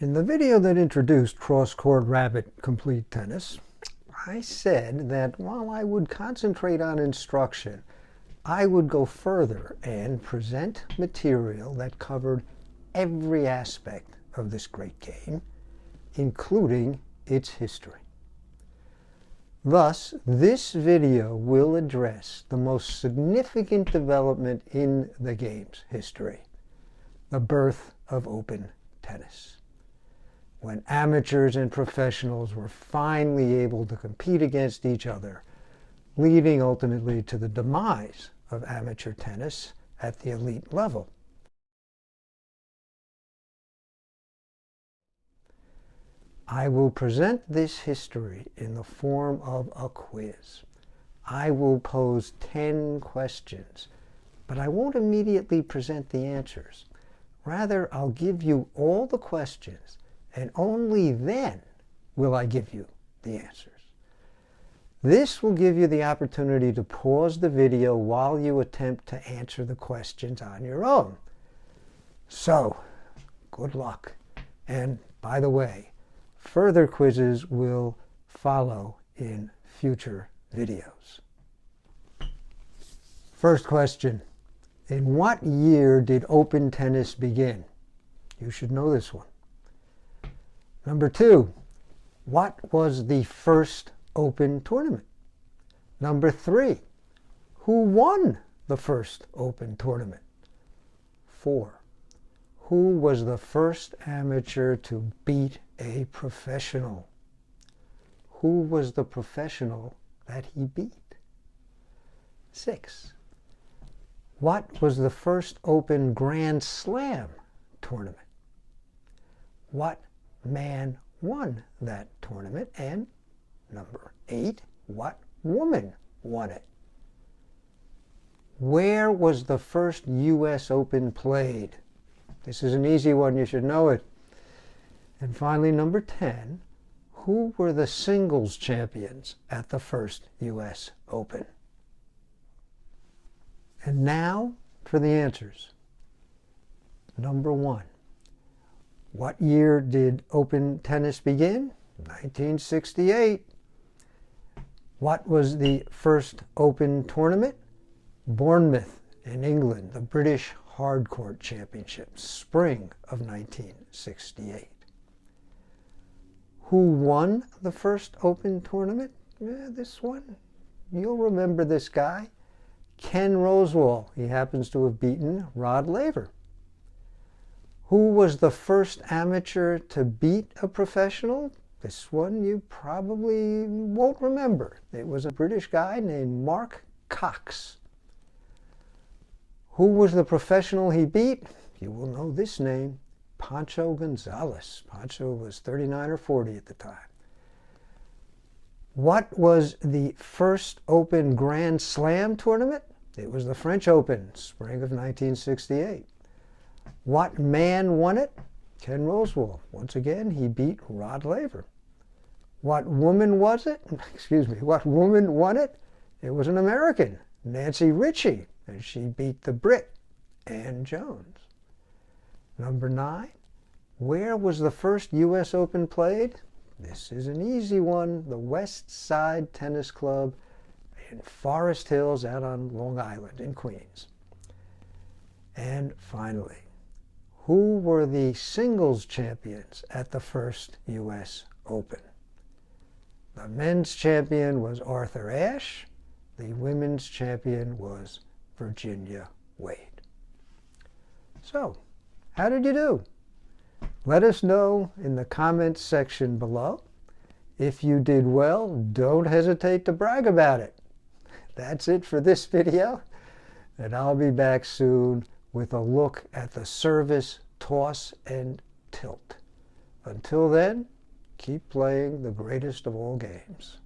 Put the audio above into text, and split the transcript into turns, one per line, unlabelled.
In the video that introduced Crosscourt Rabbit complete tennis, I said that while I would concentrate on instruction, I would go further and present material that covered every aspect of this great game, including its history. Thus, this video will address the most significant development in the game's history, the birth of open tennis, when amateurs and professionals were finally able to compete against each other, leading ultimately to the demise of amateur tennis at the elite level. I will present this history in the form of a quiz. I will pose 10 questions, but I won't immediately present the answers. Rather, I'll give you all the questions, and only then will I give you the answers. This will give you the opportunity to pause the video while you attempt to answer the questions on your own. So, good luck. And by the way, further quizzes will follow in future videos. First question. In what year did open tennis begin? You should know this one. Number 2, what was the first open tournament? Number 3, who won the first open tournament? 4, who was the first amateur to beat a professional? Who was the professional that he beat? 6, what was the first open Grand Slam tournament? What man won that tournament? And number 8, what woman won it? Where was the first U.S. Open played? This is an easy one, you should know it. And finally, number 10, who were the singles champions at the first U.S. Open? And now for the answers. Number 1. What year did open tennis begin? 1968. What was the first open tournament? Bournemouth in England, the British Hardcourt Championship, spring of 1968. Who won the first open tournament? This one, you'll remember this guy, Ken Rosewall. He happens to have beaten Rod Laver. Who was the first amateur to beat a professional? This one you probably won't remember. It was a British guy named Mark Cox. Who was the professional he beat? You will know this name, Pancho Gonzalez. Pancho was 39 or 40 at the time. What was the first open Grand Slam tournament? It was the French Open, spring of 1968. What man won it? Ken Rosewall. Once again, he beat Rod Laver. What woman was it? What woman won it? It was an American, Nancy Ritchie, and she beat the Brit, Ann Jones. Number 9, where was the first U.S. Open played? This is an easy one, the West Side Tennis Club in Forest Hills out on Long Island in Queens. And finally, who were the singles champions at the first U.S. Open? The men's champion was Arthur Ashe. The women's champion was Virginia Wade. So, how did you do? Let us know in the comments section below. If you did well, don't hesitate to brag about it. That's it for this video, and I'll be back soon with a look at the service, toss, and tilt. Until then, keep playing the greatest of all games.